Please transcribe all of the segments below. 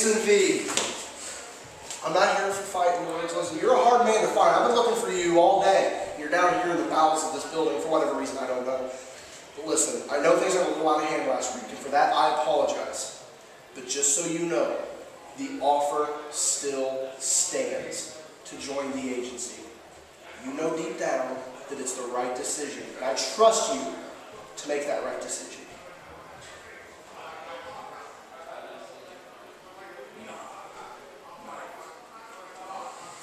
Jason V. I'm not here for fighting words. Listen, you're a hard man to find. I've been looking for you all day. You're down here in the bowels of this building for whatever reason, I don't know. But listen, I know things are a little out of hand last week, and for that I apologize. But just so you know, the offer still stands to join the agency. You know deep down that it's the right decision, and I trust you to make that right decision.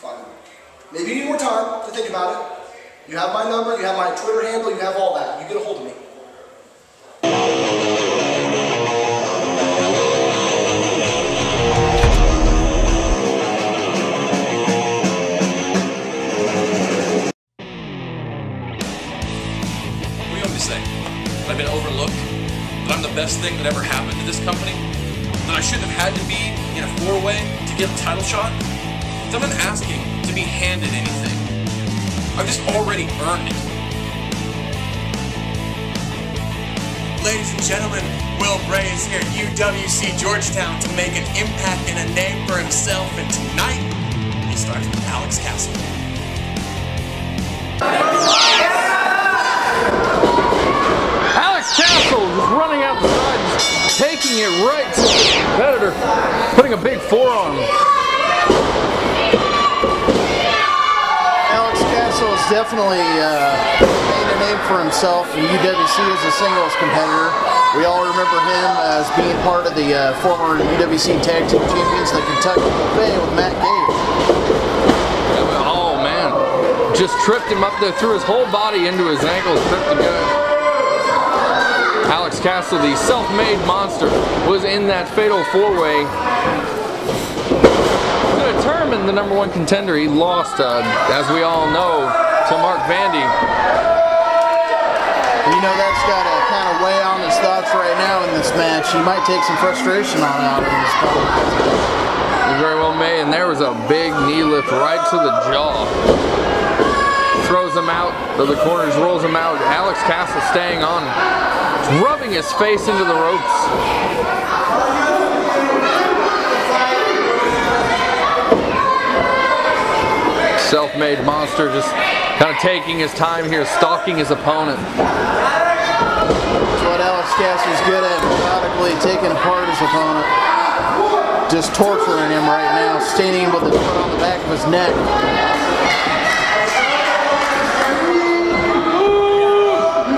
Fine. Maybe you need more time to think about it. You have my number, you have my Twitter handle, you have all that. You get a hold of me. I've been overlooked, that I'm the best thing that ever happened to this company, that I shouldn't have had to be in a four-way to get a title shot, that I'm not asking to be handed anything. I've just already earned it. Ladies and gentlemen, Bray is here at UWC Georgetown to make an impact and a name for himself, and tonight he starts with Alex Castle. Cecil just running out the side, just taking it right to the competitor, putting a big forearm. Alex Castle has definitely made a name for himself in UWC as a singles competitor. We all remember him as being part of the former UWC Tag Team Champions, the Kentucky Buffet with Matt Gage. Oh man, just tripped him up there, threw his whole body into his ankles, tripped the guy. Alex Castle, the self-made monster, was in that fatal four-way. To determine the #1 contender, he lost, as we all know, to Mark Vandy. You know, that's got to kind of weigh on his thoughts right now in this match. He might take some frustration on out of his opponent. He very well may, and there was a big knee lift right to the jaw. Throws him out to the corners, rolls him out. Alex Castle staying on him. Rubbing his face into the ropes. Self-made monster just kind of taking his time here, stalking his opponent. That's what Alex Castle's good at, methodically taking apart his opponent. Just torturing him right now, staining him with the foot on the back of his neck.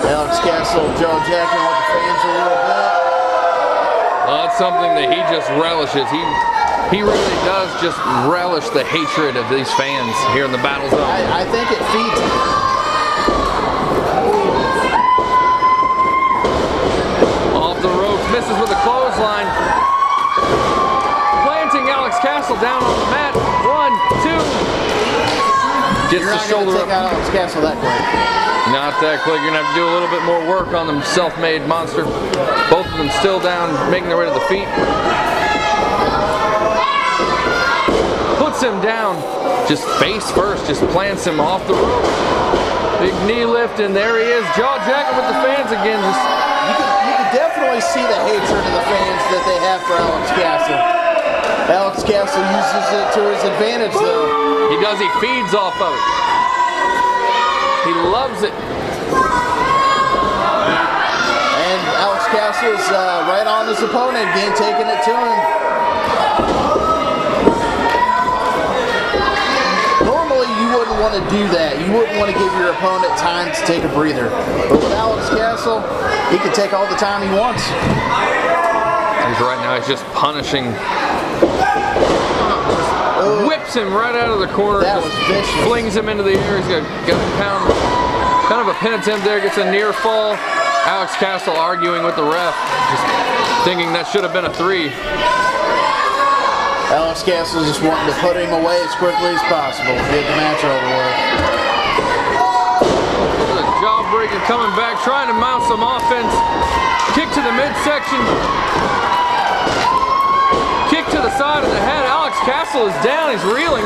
Alex Castle jaw-jacking with the fans a little bit. Well, that's something that he just relishes. He really does just relish the hatred of these fans here in the Battlezone. I think it feeds him. Off the ropes, misses with a clothesline. Planting Alex Castle down on the mat. 1, 2. Gets the shoulder up. You're not going to take out Alex Castle that quick. Not that quick. You're going to have to do a little bit more work on the self-made monster. Both of them still down, making their way to the feet. Puts him down, just face first, just plants him off the rope. Big knee lift, and there he is, jaw-jacking with the fans again. You can definitely see the hatred of the fans that they have for Alex Castle. Alex Castle uses it to his advantage, though. He does. He feeds off of it. He loves it. And Alex Castle is right on his opponent, again taking it to him. Normally you wouldn't want to do that. You wouldn't want to give your opponent time to take a breather. But with Alex Castle, he can take all the time he wants. Right now he's just punishing. Whips him right out of the corner. That was vicious. Flings him into the air. He's got a pound. Kind of a pin attempt there. Gets a near fall. Alex Castle arguing with the ref, just thinking that should have been a 3. Alex Castle just wanting to put him away as quickly as possible to get the match over with. The jawbreaker coming back, trying to mount some offense. Kick to the midsection. Kick to the side of the head. Alex Castle is down. He's reeling.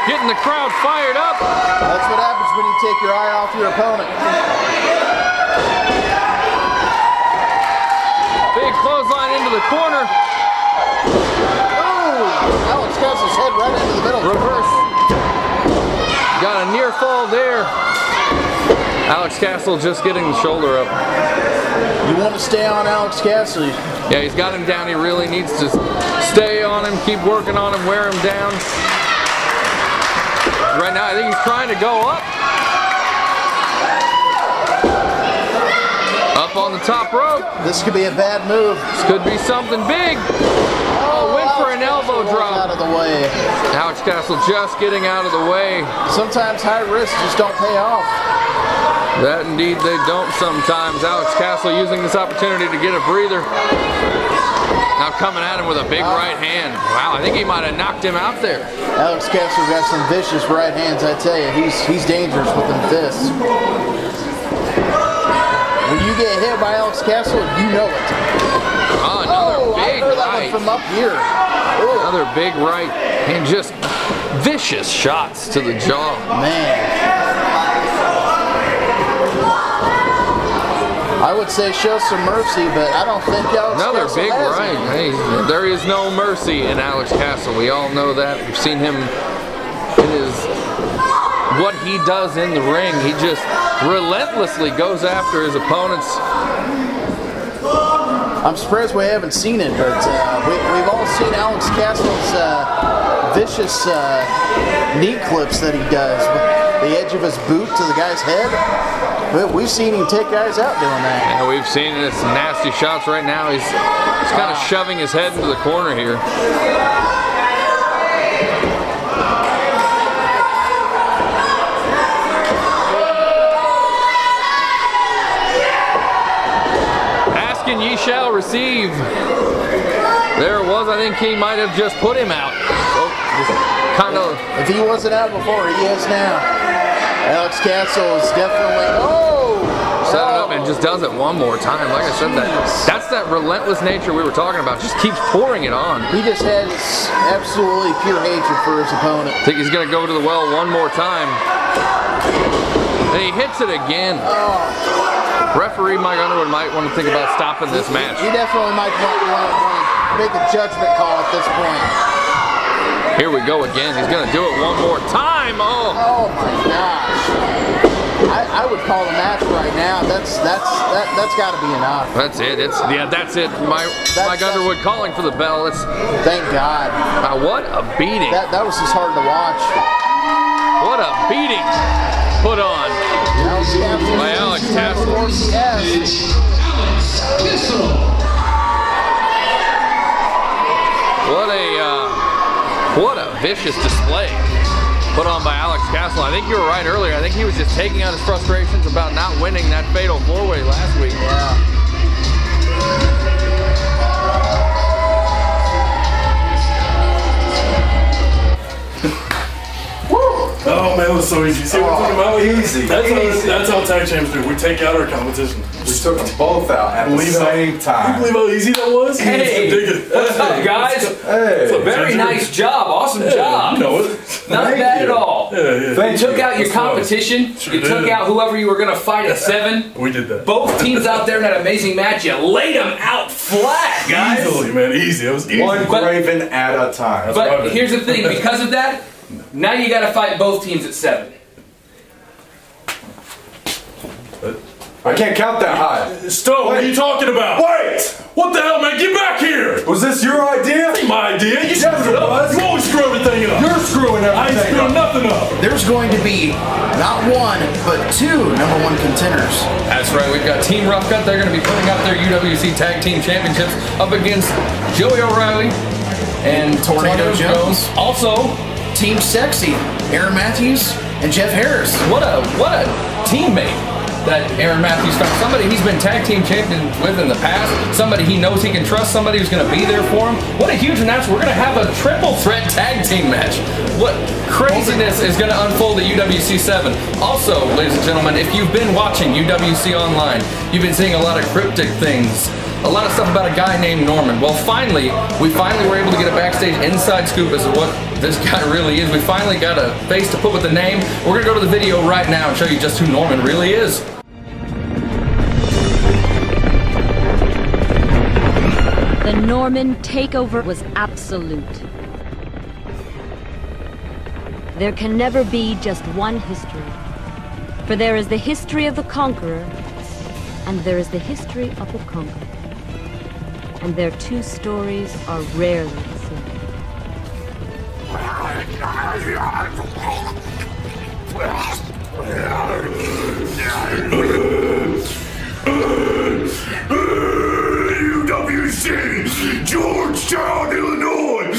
Getting the crowd fired up. That's what happens when you take your eye off your opponent. the corner. Oh, Alex Castle's head right into the middle. Reverse. Got a near fall there. Alex Castle just getting the shoulder up. You want to stay on Alex Castle? Yeah, he's got him down. He really needs to stay on him, keep working on him, wear him down. Right now, I think he's trying to go up. Up on the top rope. This could be a bad move. This could be something big. Oh, went for an elbow drop. Out of the way. Alex Castle just getting out of the way. Sometimes high risks just don't pay off. That indeed they don't sometimes. Alex Castle using this opportunity to get a breather. Now coming at him with a big right hand. Wow, I think he might have knocked him out there. Alex Castle got some vicious right hands, I tell you. He's dangerous with them fists. When you get hit by Alex Castle, you know it. Oh, another big I heard that right. one from up here. Ooh. Another big right. And just vicious shots to the jaw. Man. I would say show some mercy, but I don't think Alex Another Castle big has right. any. Hey, there is no mercy in Alex Castle. We all know that. We've seen him in his what he does in the ring. He just relentlessly goes after his opponents. I'm surprised we haven't seen it, but we've all seen Alex Castle's vicious knee clips that he does with the edge of his boot to the guy's head. We've seen him take guys out doing that. Yeah, we've seen it. Some nasty shots right now. He's kind of shoving his head into the corner here. Ask and ye shall receive. There it was. I think he might have just put him out. So, just kind of. If he wasn't out before, he is now. Alex Castle is definitely, set it up and just does it one more time. Like I said, that's that relentless nature we were talking about. Just keeps pouring it on. He just has absolutely pure hatred for his opponent. I think he's going to go to the well one more time. And he hits it again. Referee Mike Underwood might want to think about stopping this match. He definitely might want to make a judgment call at this point. Here we go again. He's going to do it one more time. Oh my gosh. I would call the match right now. That's got to be enough. That's it. That's it. Mike Underwood calling for the bell. Thank God. What a beating. That was just hard to watch. What a beating put on by Alex Castle. What a vicious display put on by Alex Castle. I think you were right earlier. I think he was just taking out his frustrations about not winning that fatal four-way last week. Yeah. Oh man, it was so easy. See what I'm talking about? Easy. That's how tag champs do. We take out our competition. We took them both out at the same time. Can you believe how easy that was? Hey, what's up, guys? Hey. Very nice job. Awesome job. You know it. Not bad at all. Yeah. You took out your competition. You took out whoever you were going to fight at 7. We did that. Both teams out there in that amazing match. You laid them out flat, guys. Easily, man. Easy. It was easy. One Graven at a time. But here's the thing. Because of that, now you got to fight both teams at 7. I can't count that high. Stone, what are you talking about? Wait! What the hell, man? Get back here! Was this your idea? Ain't my idea. You Yes, screwed it it up. was. You always screw everything up. You're screwing I ain't everything screwing up. nothing up. There's going to be not one, but 2 #1 contenders. That's right. We've got Team Rough Cut. They're going to be putting up their UWC Tag Team Championships up against Joey O'Reilly and Tornado Jones. Also, Team Sexy, Aaron Matthews and Jeff Harris. what a teammate that Aaron Matthews found. Somebody he's been tag team champion with in the past. Somebody he knows he can trust. Somebody who's going to be there for him. What a huge announcement. We're going to have a triple threat tag team match. What craziness is going to unfold at UWC 7. Also, ladies and gentlemen, if you've been watching UWC Online, you've been seeing a lot of cryptic things. A lot of stuff about a guy named Norman. Well, we finally were able to get a backstage inside scoop as to what this guy really is. We finally got a face to put with the name. We're going to go to the video right now and show you just who Norman really is. The Norman takeover was absolute. There can never be just one history. For there is the history of the conqueror, and there is the history of the conquered. And their two stories are rarely the same. UWC, Georgetown, Illinois.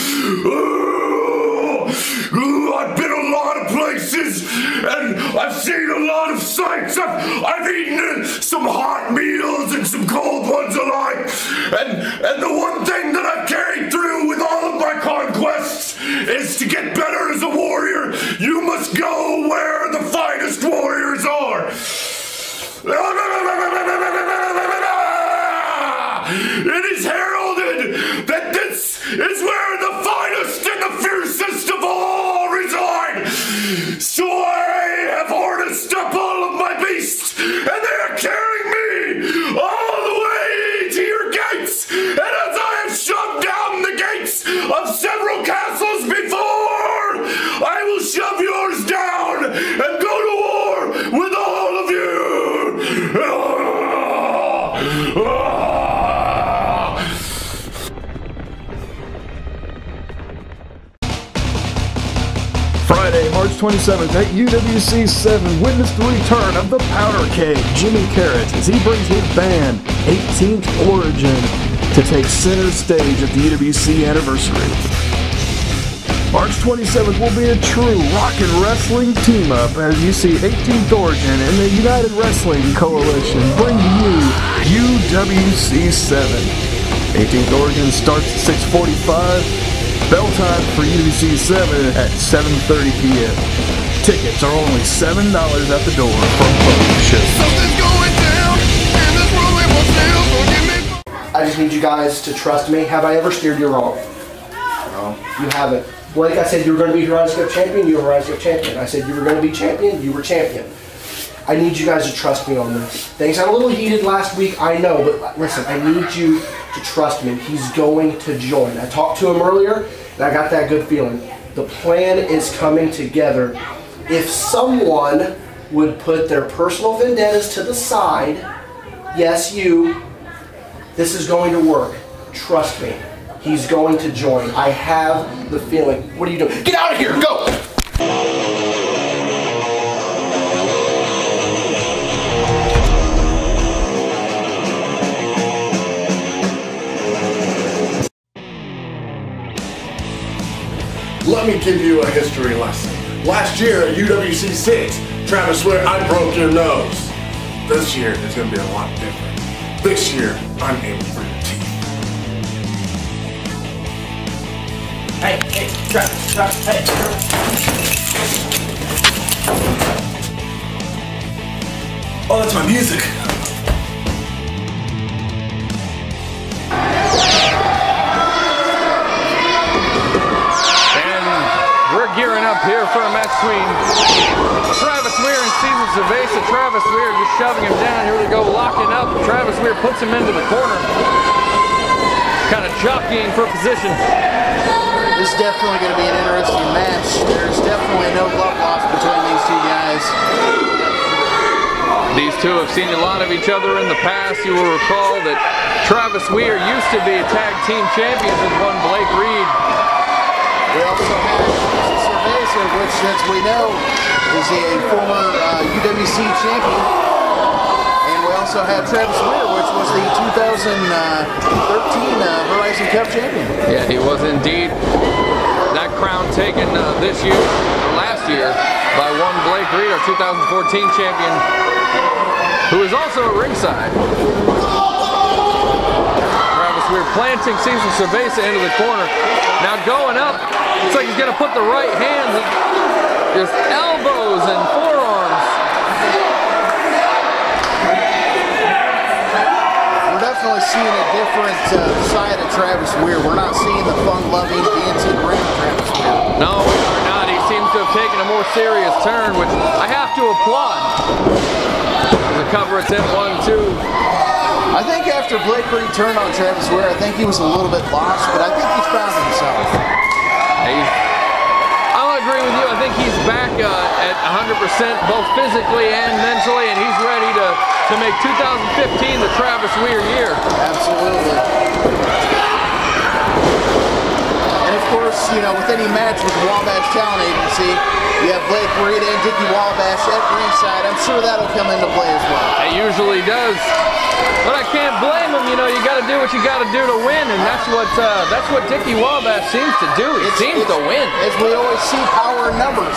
I've been a lot of places, and I've seen a lot of sights. I've eaten some hot meals and some cold ones alike. And the one thing that I've carried through with all of my conquests is to get better as a warrior, you must go where the finest warriors are. It is heralded that this is where the finest and the fiercest of all reside. So I have harnessed up all of my beasts, and they are carrying me all the way to your gates. And as I have shoved down the gates of several castles before, I will shove yours down and go to war with all of you. Friday, March 27th at UWC 7, witness the return of the Powder Keg, Jimmy Carrot, as he brings his band, 18th Origin, to take center stage at the UWC anniversary. March 27th will be a true rock and wrestling team-up as you see 18th Origin and the United Wrestling Coalition bring you UWC 7. 18th Origin starts at 6:45. Bell time for UWC 7 at 7:30 p.m. Tickets are only $7 at the door from both shows. Something's going down, and this world ain't what's real, so give me. I just need you guys to trust me. Have I ever steered you wrong? No. You haven't. Blake, I said you were going to be Rise Cup champion, you were Rise Cup champion. I said you were going to be champion, you were champion. I need you guys to trust me on this. Things got a little heated last week, I know, but listen, I need you to trust me. He's going to join. I talked to him earlier, and I got that good feeling. The plan is coming together. If someone would put their personal vendettas to the side, yes, you, this is going to work. Trust me. He's going to join. I have the feeling. What are you doing? Get out of here! Go! Let me give you a history lesson. Last year at UWC 6, Travis Weir, I broke your nose. This year is going to be a lot different. This year, I'm aiming for your teeth. Hey, Travis, hey. Oh, that's my music. We're gearing up here for a match between Travis Weir and Cecil Cerveza. Travis Weir just shoving him down. Here we go, locking up. Travis Weir puts him into the corner. Kind of jockeying for position. This is definitely going to be an interesting match. There's definitely no love lost between these two guys. These two have seen a lot of each other in the past. You will recall that Travis Weir used to be tag team champions with one Blake Reed. We also have Cerveza, which, as we know, is a former UWC champion. And we also have Travis Weir, which was the 2013 Horizon Cup champion. Yeah, he was indeed. That crown taken this year, or last year, by one Blake Reed, our 2014 champion, who is also at ringside. Travis Weir planting Cecil Cerveza into the corner. Now going up, looks like he's going to put the right hand, just elbows and forearms. We're definitely seeing a different side of Travis Weir. We're not seeing the fun-loving, dancing, grim Travis Weir. No, we are not. He seems to have taken a more serious turn, which I have to applaud. cover attempt, 1-2. I think after Blake Reed turned on Travis Weir, I think he was a little bit lost, but I think he's found himself. I'll agree with you. I think he's back at 100% both physically and mentally, and he's ready to make 2015 the Travis Weir year. Absolutely. And of course, you know, with any match with the Wabash Talent Agency, you have Blake Reed and Dickie Wabash at ringside. I'm sure that'll come into play as well. It usually does. But I can't blame him. You know, you got to do what you got to do to win, and that's what Dickie Wabash seems to do. He seems to win. As we always see, power in numbers.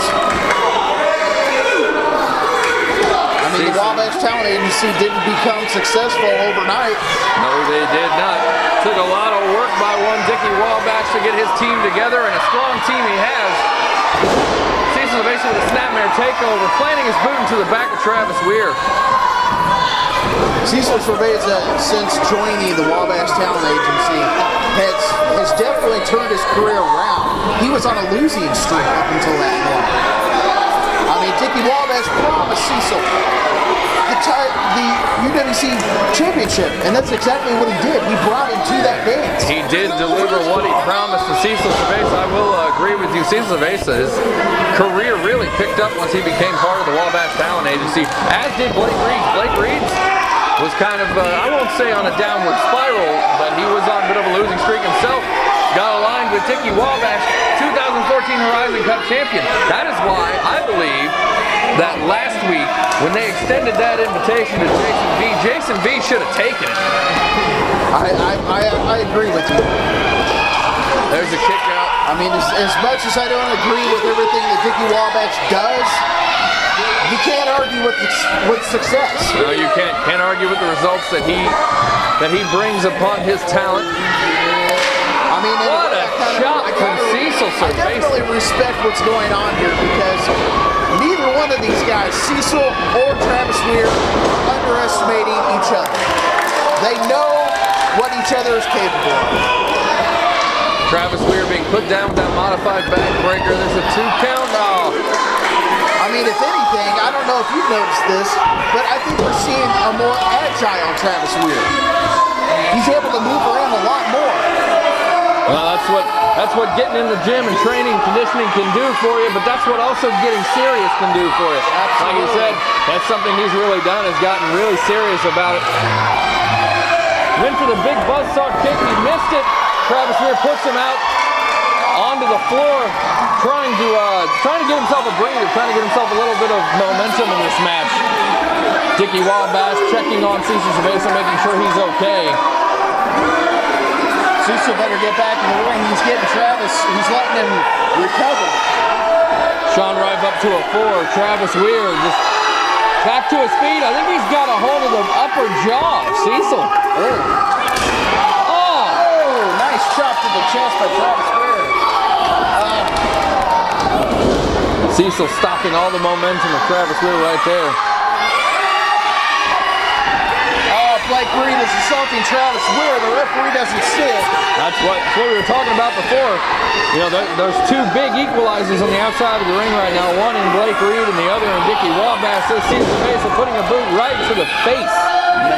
I mean, the Wabash Talent Agency didn't become successful overnight. No, they did not. Took a lot of work by one Dickie Wabash to get his team together, and a strong team he has. Cecil Cerveza with a snapmare takeover, planting his boot into the back of Travis Weir. Cecil Cerveza, since joining the Wabash Talent Agency, has definitely turned his career around. He was on a losing streak up until that point. I mean, Dickie Wabash promised Cecil the UWC Championship, and that's exactly what he did. He brought him to that dance. He did deliver what he promised to Cecil Cerveza. I will agree with you. Cecil Cerveza, his career really picked up once he became part of the Wabash Talent Agency, as did Blake Reed. Blake Reed was kind of, I won't say on a downward spiral, but he was on a bit of a losing streak himself. Got aligned with Dickie Wabash, 2014 Horizon Cup champion. That is why I believe that last week, when they extended that invitation to Jason V should have taken it. I agree with you. There's a kick out. I mean, as much as I don't agree with everything that Dickie Wabash does, you can't argue with success. No, you can't argue with the results that he brings upon his talent. I mean, what a shot from Cecil Cerveza. I definitely respect what's going on here, because neither one of these guys, Cecil or Travis Weir, are underestimating each other. They know what each other is capable of. Travis Weir being put down with that modified backbreaker. There's a 2 count. Oh. I mean, if anything, I don't know if you've noticed this, but I think we're seeing a more agile Travis Weir. He's able to move around a lot more. Well, that's what getting in the gym and training and conditioning can do for you, but that's what also getting serious can do for you. Absolutely. Like you said, that's something he's really done, has gotten really serious about it. Went for the big buzzsaw kick, he missed it. Travis Weir puts him out onto the floor, trying to get himself a breather, trying to get himself a little bit of momentum in this match. Dickie Wabash checking on Cecil Cerveza, making sure he's okay. Cecil better get back in the ring. He's getting Travis. He's letting him recover. Sean Rive up to a 4. Travis Weir just back to his feet. I think he's got a hold of the upper jaw of Cecil. Nice chop to the chest by Travis Weir. Cecil stopping all the momentum of Travis Weir right there. Blake Reed is assaulting Travis Weir. The referee doesn't see it. That's what we were talking about before. You know, there's 2 big equalizers on the outside of the ring right now. One in Blake Reed and the other in Dickie Wabash. There's Cecil Cerveza putting a boot right to the face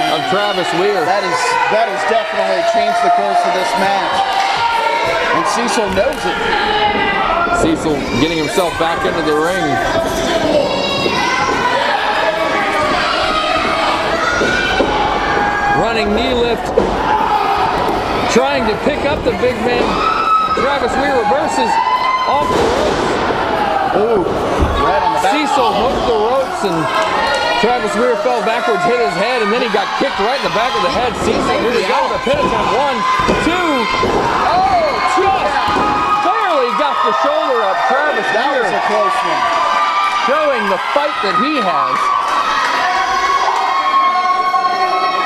of Travis Weir. That has definitely changed the course of this match. And Cecil knows it. Cecil getting himself back into the ring. Running knee lift, trying to pick up the big man. Travis Weir reverses off the ropes. Ooh, right on the back. Cecil hooked the ropes, and Travis Weir fell backwards, hit his head, and then he got kicked right in the back of the head. Cecil, here we go, the pin attempt. 1, 2. Oh, just barely got the shoulder up. Travis Weir. That was a close one. Showing the fight that he has.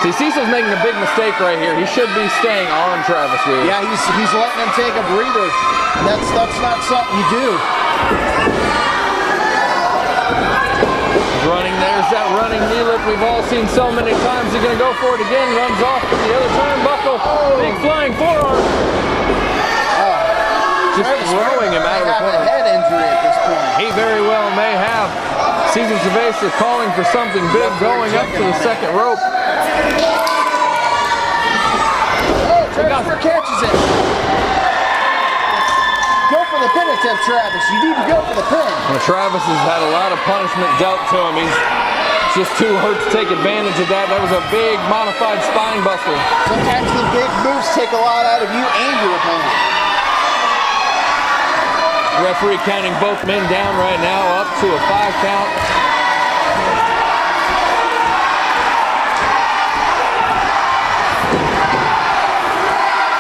See, Cecil's making a big mistake right here. He should be staying on Travis Weir. Yeah, he's letting him take a breather. That's not something you do. Running, there's that running knee lift we've all seen so many times. He's gonna go for it again, runs off to the other turnbuckle. Big flying forearm. Just throwing him out of the corner. He may have a head injury at this point. He very well may have. Cecil Cerveza calling for something big, going up to the second rope. Oh, Travis catches it. Go for the pin attempt, Travis. You need to go for the pin. Well, Travis has had a lot of punishment dealt to him. He's just too hurt to take advantage of that. That was a big modified spine buster. Sometimes the big moves take a lot out of you and your opponent. Referee counting both men down right now, up to a 5 count.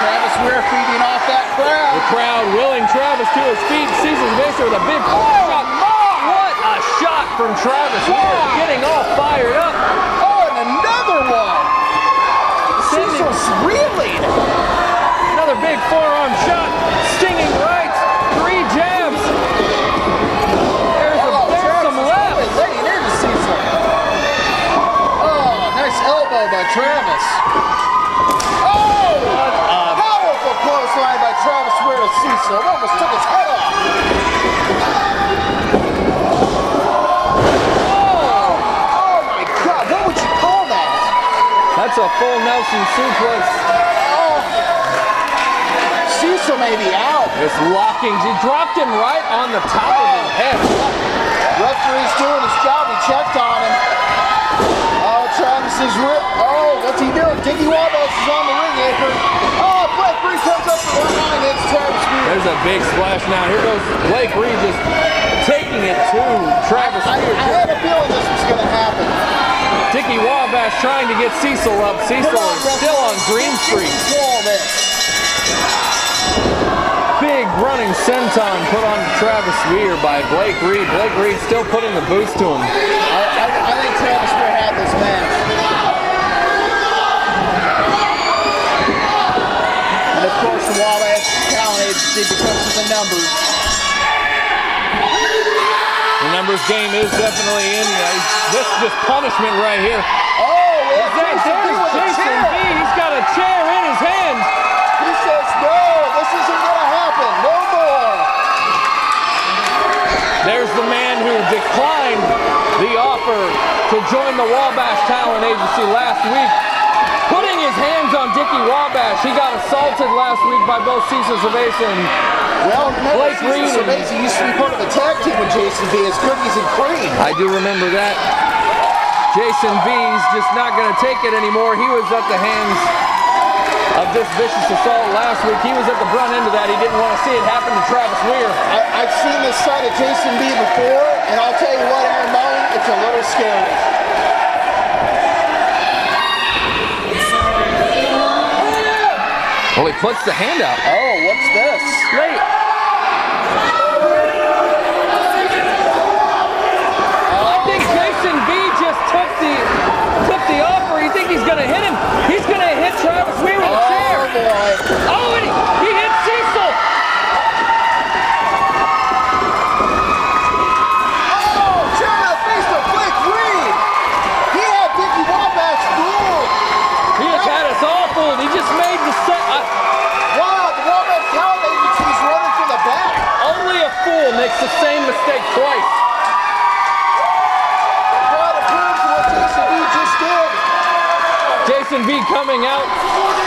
Travis Weir feeding off that crowd. The crowd willing Travis to his feet. Cecil Cerveza with a big shot. What a shot from Travis Weir, getting all fired up. Oh, and another one. Cecil's reeling. Another big forearm shot, stinging right. 3 jabs. There's some left. Laying into Cecil. Oh, nice elbow by Travis. Oh, powerful clothesline by Travis Weir to Cecil. Almost took his head off. Oh my God, what would you call that? That's a full Nelson suplex. Oh, Cecil may be out. It's locking. He dropped him right on the top of his head. Referee's doing his job. He checked on him. Oh, Travis is oh, what's he doing? Dickie Wabash is on the ring apron. Oh, Blake Reed comes up from behind. It's Travis Weir. There's a big splash now. Here goes Blake Reed just taking it to Travis Weir. I had a feeling this was going to happen. Dickie Wabash trying to get Cecil up. Cecil is still on Green Street. Big running senton put on Travis Weir by Blake Reed. Blake Reed still putting the boost to him. I think Travis Weir had this match. And of course the Wabash Talent Agency because of the numbers. The numbers game is definitely in. This is just punishment right here. Oh, there's Jason B. He's got a chair in his hand. He says, no, this isn't going to happen. No more. There's the man who declined the offer to join the Wabash Talent Agency last week, putting his hands on Dickie Wabash. He got assaulted last week by both Cecil Cerveza and Blake Reed. Cerveza used to be part of the tag team with Jason B as Cookies and Cream. I do remember that. Jason B's just not going to take it anymore. He was at the hands of this vicious assault last week. He was at the front end of that. He didn't want to see it happen to Travis Weir. I've seen this side of Jason B before, and I'll tell you what, Aaron Bowen, it's a little scary. Well, he puts the hand out. Oh, what's this? Wait. I think Jason B just took the offer. You think he's going to hit him? He's going to hit Travis Weir with a chair. Boy. Oh, and he hit Cecil. Oh, turn the face of Blake Reed. He had Dickie Wabash fooled. He has had us all fooled. He just made the set. Wow, the Wabash Talent Agency's running for the back. Only a fool makes the same mistake twice. Well, it proves what Jason B just did. Jason B coming out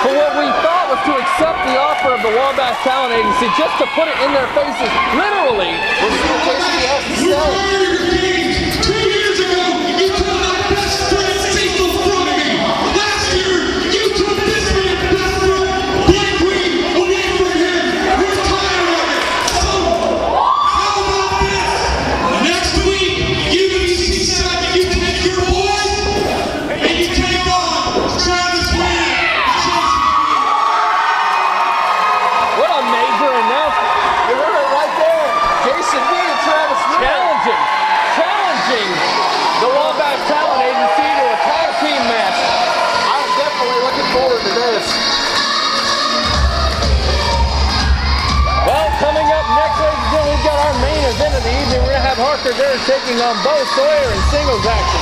for what we thought was to accept the offer of the Wabash Talent Agency, just to put it in their faces, literally. We'll see what Jason B has to say. 2 years ago, you took my best friend Cecil from me. Last year, you took this man's best friend, Blake Reed, away from him. We're tired of it. So, how about this? Next week, UWC said you take your boys and you take on Travis Weir. What a major announcement. You heard it right there. Jason B and Travis Weir. Challenging the Wabash Talent Agency to a tag team match. I'm definitely looking forward to this. Well, coming up next, ladies and gentlemen, we've got our main event of the evening. We're going to have Harker there taking on Sawyer in singles action.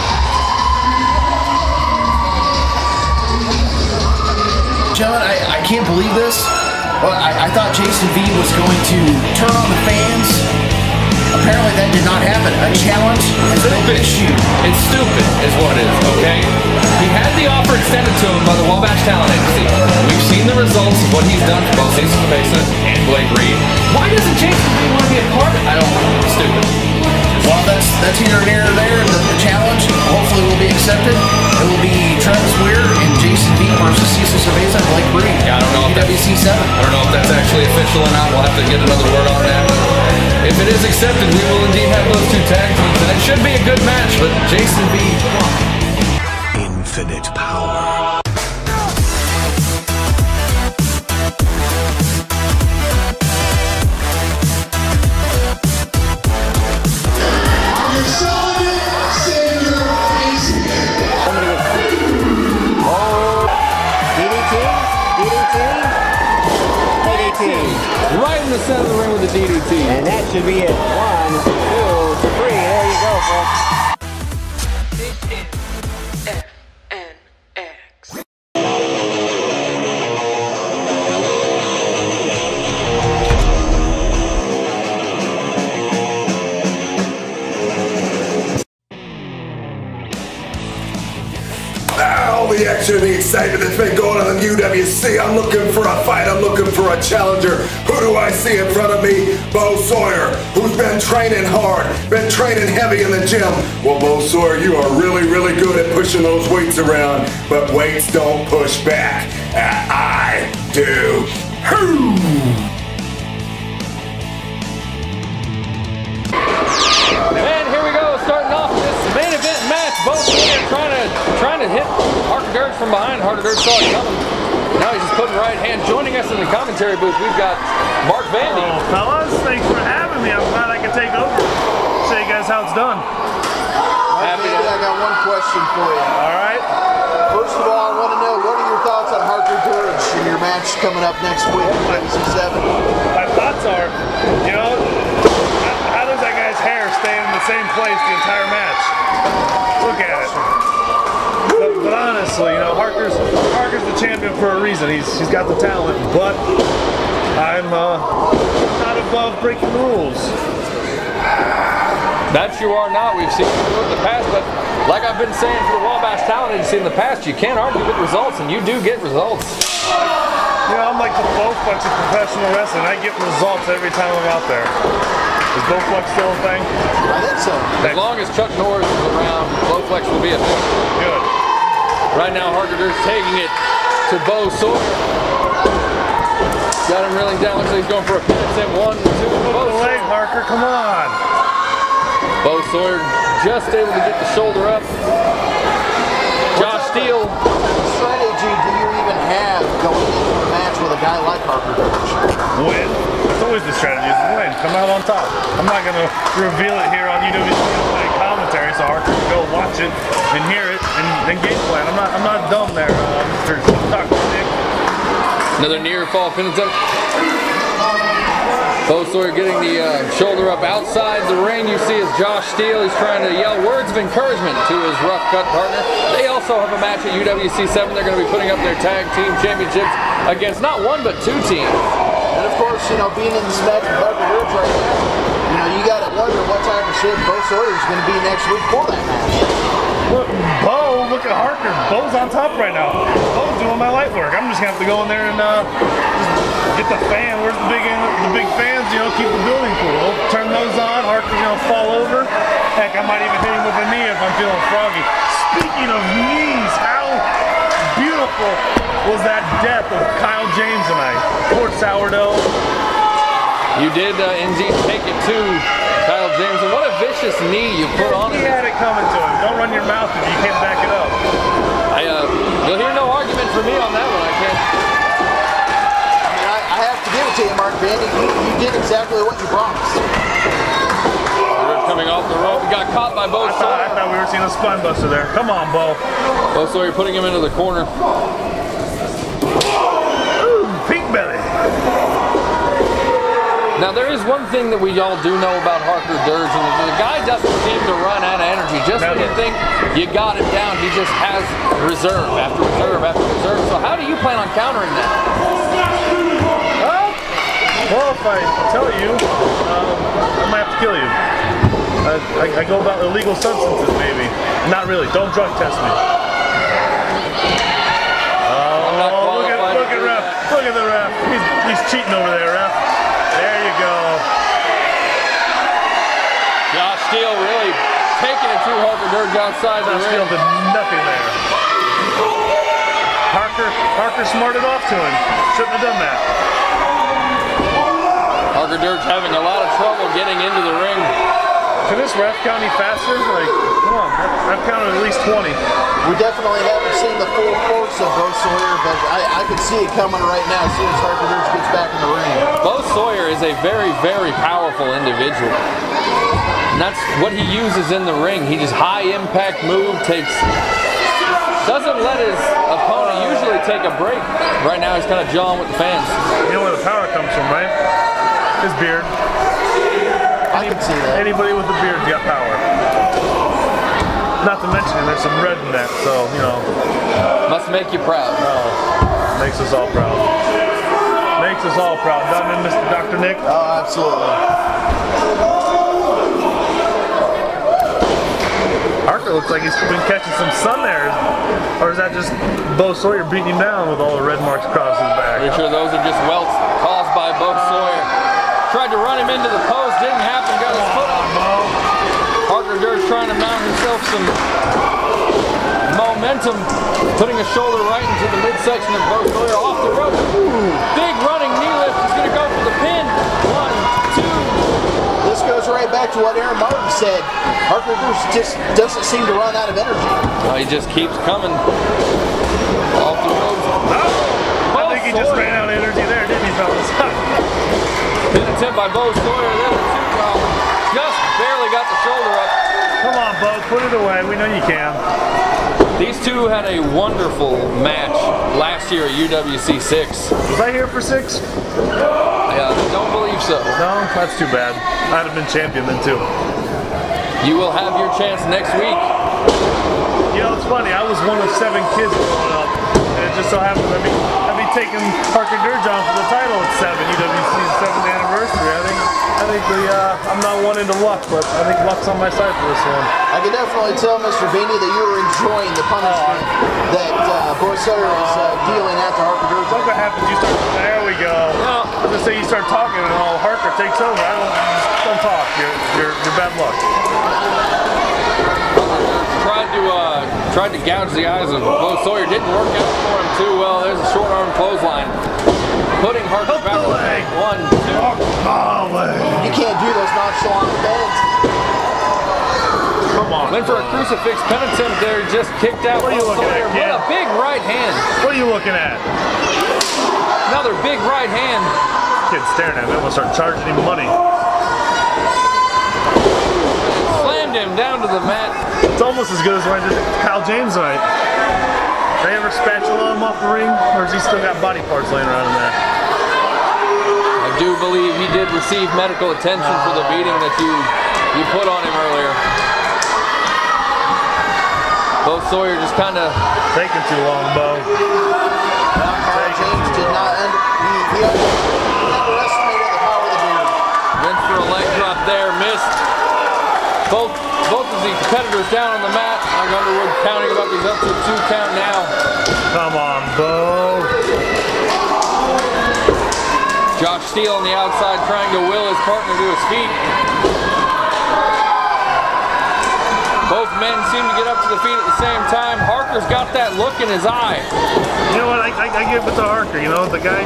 Gentlemen, I can't believe this. Well, I thought Jason V was going to turn on the fans apparently that did not happen. A challenge has been issued. It's stupid, is what it is, okay? He had the offer extended to him by the Wabash Talent Agency. We've seen the results of what he's done for both Cecil Cerveza and Blake Reed. Why doesn't Jason Lee want to be a part of it? I don't know. Stupid. Well, that's here and there. The challenge hopefully will be accepted. It will be Travis Weir and Jason B versus Cecil Cerveza and Blake Reed. Yeah, I don't know if UWC 7. I don't know if that's actually official or not. We'll have to get another word on that. If it is accepted, we will indeed have those two tag teams, and it should be a good match. But Jason B. Infinite power. Right in the center of the ring with the DDT. And that should be it. 1, 2, 3. There you go, folks. This is FNX. All the action, the excitement that's been going on in UWC. I'm looking for a fight. I'm looking for a challenger. Who do I see in front of me? Bo Sawyer, who's been training hard, been training heavy in the gym. Well, Bo Sawyer, you are really, really good at pushing those weights around, but weights don't push back. I do. Hoo! And here we go, starting off this main event match. Both men trying to hit Harker Dirge from behind. Harker Dirge saw it coming. Now he's just putting right hand. Joining us in the commentary booth, we've got Mark Vandy. Oh, fellas, thanks for having me. I'm glad I could take over. Show you guys how it's done. Happy I got one question for you. All right. First of all, I want to know, what are your thoughts on Harker Dirge in your match coming up next week at UWC 7? My thoughts are, you know, how does that guy's hair stay in the same place the entire match? Look at it. But honestly, you know, Harker's the champion for a reason. He's got the talent, but I'm not above breaking the rules. That you are not. We've seen it in the past, but like I've been saying for the Wabash Talent Agency in the past, you can't argue with results, and you do get results. You know, I'm like the Bowflex of professional wrestling. I get results every time I'm out there. Is Bowflex still a thing? I think so. As long as Chuck Norris is around, Bowflex will be a thing. Good. Right now, Harker Dirge taking it to Bo Sawyer. Got him reeling down. Looks like he's going for a pin. It's in 1, 2. Put the leg, Harker. Come on. Bo Sawyer just able to get the shoulder up. Josh Steele. What strategy do you even have going into a match with a guy like Harker Dirge? Win. It's always the strategy is to win. Come out on top. I'm not going to reveal it here on UWC Online commentary, so Harker can go watch it and hear it and game plan. I'm not dumb there, Mr. Dr. Nick. Another near fall pin attempt. Bo Sawyer getting the shoulder up outside the ring. You see as Josh Steele, he's trying to yell words of encouragement to his rough cut partner. They also have a match at UWC 7. They're going to be putting up their tag team championships against not one but two teams. And of course, you know, being in this match with Harker Dirge right now, you know, you got to wonder what type of shape Bo Sawyer is going to be next week for that match. Look at Harker. Bo's on top right now. Bo's doing my light work. I'm just going to have to go in there and just get the fan. Where's the big fans? You know, keep the building cool. Turn those on. Harker's going to fall over. Heck, I might even hit him with a knee if I'm feeling froggy. Speaking of knees, how beautiful was that death of Kyle James tonight? Poor sourdough. You did indeed take it to Kyle James, and what a vicious knee you put on him. He had it coming to him. Don't run your mouth if you can't back it up. You'll hear no argument from me on that one. I can't. I mean, I have to give it to you, Mark Vandy. You did exactly what you promised. Coming off the rope, he got caught by Bo Sawyer. I thought we were seeing a spine buster there. Come on, Bo. Bo Sawyer putting him into the corner. Ooh, pink belly. Now there is one thing that we all do know about Harker Dirge, and the guy doesn't seem to run out of energy. Just when you think you got him down, he just has reserve after reserve after reserve. So how do you plan on countering that? Well, if I tell you, I might have to kill you. I go about illegal substances, maybe. Not really. Don't drug test me. Oh, look at ref. Look at the ref. He's cheating over there, ref. There you go. Josh Steele really taking it to Harker Dirge outside the ring. Steele did nothing there. Harker smarted off to him. Shouldn't have done that. Harker Dirge having a lot of trouble getting into the ring. Can this ref count any faster? Like, come on, I've counted at least 20. We definitely haven't seen the full force of Bo Sawyer, but I could see it coming right now as soon as Harker Dirge gets back in the ring. Bo Sawyer is a very, very powerful individual. And that's what he uses in the ring. He just high impact move, doesn't let his opponent usually take a break. Right now he's kind of jawing with the fans. You know where the power comes from, right? His beard. I can see that. Anybody with a beard's got power. Not to mention there's some red in that, so, you know. Must make you proud. Oh, makes us all proud. Makes us all proud, doesn't it, Mr. Dr. Nick? Oh, absolutely. Harker looks like he's been catching some sun there. Or is that just Bo Sawyer beating him down with all the red marks across his back? Pretty sure those are just welts caused by Bo Sawyer. Tried to run him into the post, didn't happen, got his foot up. Harker Dirge trying to mount himself some momentum, putting a shoulder right into the midsection of Bo Sawyer off the rope. Big running knee lift, he's gonna go for the pin. 1, 2. This goes right back to what Aaron Martin said. Harker Dirge just doesn't seem to run out of energy. He just keeps coming off the rope. I think he just ran out of energy there, didn't he, fellas? Pin attempt by Bo Sawyer, the other two just barely got the shoulder up. Come on, Bo, put it away. We know you can. These two had a wonderful match last year at UWC 6. Was I here for 6? I don't believe so. No, that's too bad. I'd have been champion then too. You will have your chance next week. You know, it's funny. I was one of 7 kids growing up, and it just so happened I'd be taking Harker Dirge on for the title at 7, UWC's 7th anniversary. I think I'm not one into luck, but I think luck's on my side for this one. I can definitely tell, Mr. Beanie, that you were enjoying the punishment that Bo Sawyer is dealing after Harker Dirge. Look what happens. You start. There we go. No. I was gonna say you start talking and all Harker takes over. Don't talk. You're bad luck. Tried to gouge the eyes of Bo Sawyer. Didn't work out for him too well. There's a short arm clothesline. Putting Harker back on the leg. 1, 2. You can't do those nonchalant bends. Come on. Went for a crucifix penitent there. Just kicked out. What are you looking at, kid? What a big right hand. What are you looking at? Another big right hand. Kid's staring at me. I'm gonna start charging him money. Slammed him down to the mat. It's almost as good as when I did Kyle James night. They ever spatula him off the ring, or has he still got body parts laying around in there? I do believe he did receive medical attention for the beating that you put on him earlier. Bo Sawyer just kind of taking too long, Bo. Kyle James did not he underestimated the power of the beard. Went for a leg drop there, missed. Both of the competitors down on the mat. Mike Underwood counting him up. He's up to a 2 count now. Come on, Bo. Josh Steele on the outside trying to will his partner to his feet. Both men seem to get up to the feet at the same time. Harker's got that look in his eye. You know what? I give it to Harker. You know, the guy's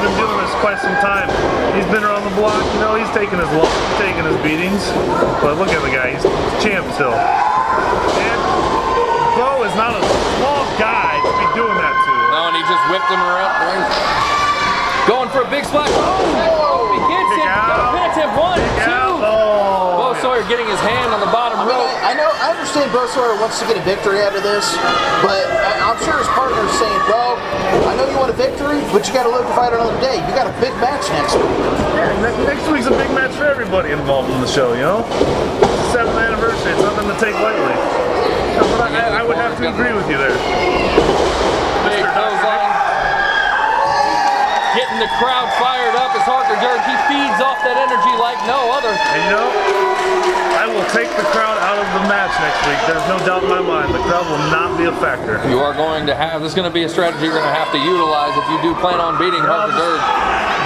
been doing this quite some time. He's been around the block. You know, he's taking his lumps, he's taking his beatings. But look at the guy. He's champ still. And Bo is not a small guy to be doing that to. No, and he just whipped him around. Going for a big splash. Oh, he gets it. Penitent 1, 2. Bo Sawyer getting his hand on the bottom rope. I understand Bo Sawyer wants to get a victory out of this, but I'm sure his partner's saying, Bo, I know you want a victory, but you got to live to fight another day. You got a big match next week. Yeah, next week's a big match for everybody involved in the show, you know? It's the 7th anniversary. It's nothing to take lightly. But I would have to agree with you there. Big clothesline. Getting the crowd fired up as Harker Dirge. He feeds off that energy like no other. And you know, I will take the crowd out of the match next week. There's no doubt in my mind. The crowd will not be a factor. You are going to have, this is going to be a strategy you're going to have to utilize if you do plan on beating Harker Dirge.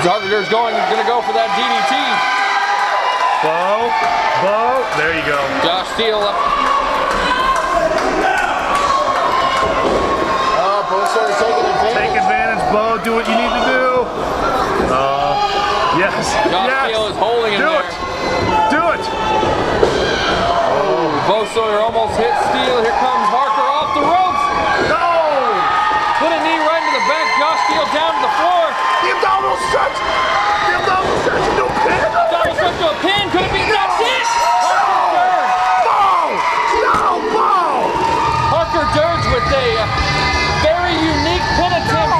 Harker Dirge going to go for that DDT. Bo, there you go. Josh Steele up. Bo started taking advantage. Take advantage, Bo. Do what you need to do. Yes. Josh Steele is holding him there. Do it. Oh, Bo Sawyer almost hit Steele. Here comes Harker off the ropes. No. Put a knee right into the back. Josh Steele down to the floor. The abdominal stretch. The abdominal stretch into a pin. Abdominal stretch to a pin. Could it be? That's it. Harker Dirge with a very unique pin attempt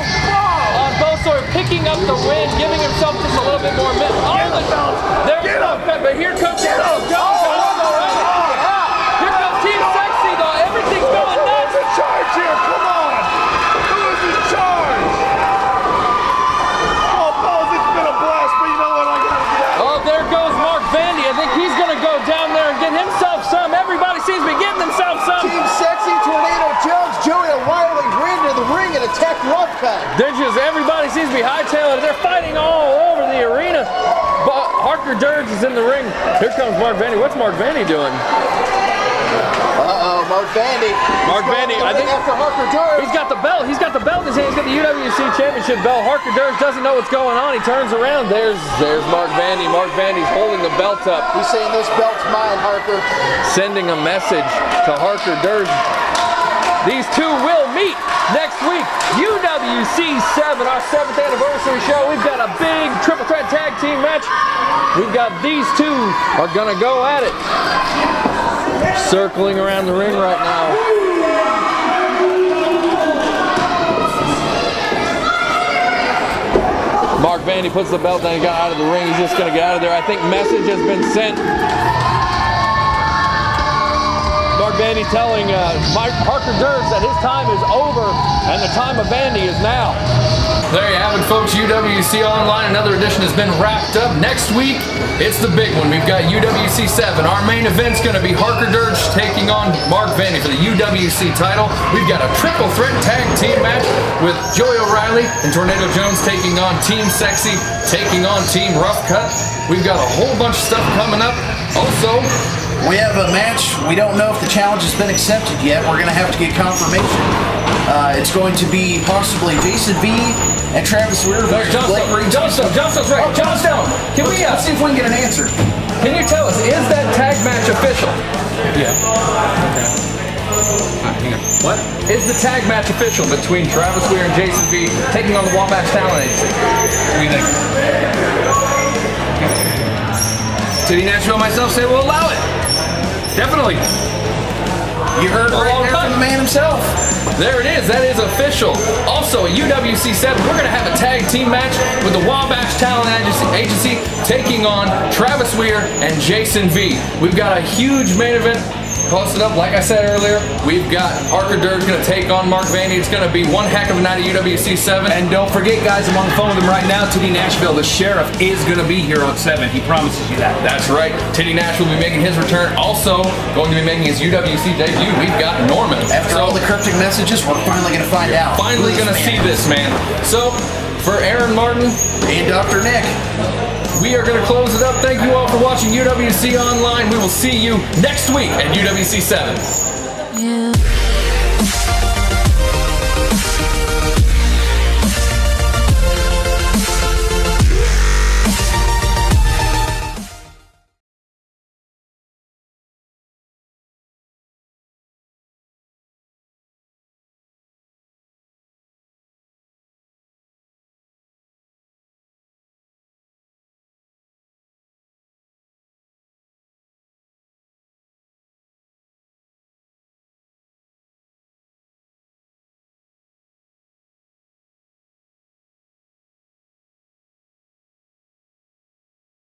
on Bo Sawyer, picking up the win, giving himself just a little bit more minute. There's no cut, but here comes Here comes Team Sexy though. Everything's going nuts. Who's in charge here? Come on. Who is in charge? Oh, Bo's, it's been a blast, but you know what? I gotta get out. Oh, there goes Mark Vandy. I think he's gonna go down there and get himself some. Everybody seems to be getting themselves some. Team Sexy, Tornado Jones, Joey O'Reilly ran to the ring and attacked Rough Cut. Everybody seems to be hightailing. They're fighting all over the arena. But Harker Dirge is in the ring. Here comes Mark Vandy. What's Mark Vandy doing? Uh-oh, Mark Vandy. Mark Vandy, I think after Harker Dirge. He's got the belt. He's got the belt in his hand. He's got the UWC Championship belt. Harker Dirge doesn't know what's going on. He turns around. There's Mark Vandy. Mark Vandy's holding the belt up. He's saying this belt's mine, Harker. Sending a message to Harker Dirge. These two will meet next week. UWC 7, our 7th anniversary show. We've got a big triple threat tag team match. We've got these two are gonna go at it. Circling around the ring right now. Mark Vandy puts the belt down, he got out of the ring. He's just gonna get out of there. I think message has been sent. Mark Vandy telling Harker Dirge that his time is over and the time of Vandy is now. There you have it, folks. UWC Online, another edition has been wrapped up. Next week, it's the big one. We've got UWC 7. Our main event's going to be Harker Dirge taking on Mark Vandy for the UWC title. We've got a triple threat tag team match with Joey O'Reilly and Tornado Jones taking on Team Sexy, taking on Team Rough Cut. We've got a whole bunch of stuff coming up. Also, we have a match. We don't know if the challenge has been accepted yet. We're going to have to get confirmation. It's going to be possibly Jason V and Travis Weir. Johnstone's right. Johnstone, can we let's see if we can get an answer. Can you tell us, is that tag match official? Yeah. Hang on. What? Is the tag match official between Travis Weir and Jason V taking on the Wabash Talent Agency? What do you think? City Nashville and myself say we'll allow it. Definitely. You heard it right there from the man himself. There it is. That is official. Also, at UWC 7, we're going to have a tag team match with the Wabash Talent Agency taking on Travis Weir and Jason V. We've got a huge main event posted up. Like I said earlier, we've got Harker Dirge going to take on Mark Vandy. It's going to be one heck of a night at UWC 7. And don't forget, guys, I'm on the phone with him right now. Titty Nashville, the sheriff, is going to be here on 7. He promises you that. That's right. Titty Nashville will be making his return. Also, going to be making his UWC debut. We've got Norman. After all the cryptic messages, we're finally going to find out. Finally going to see this man. So, for Aaron Martin and Dr. Nick, we are going to close it up. Thank you all for watching UWC Online. We will see you next week at UWC 7.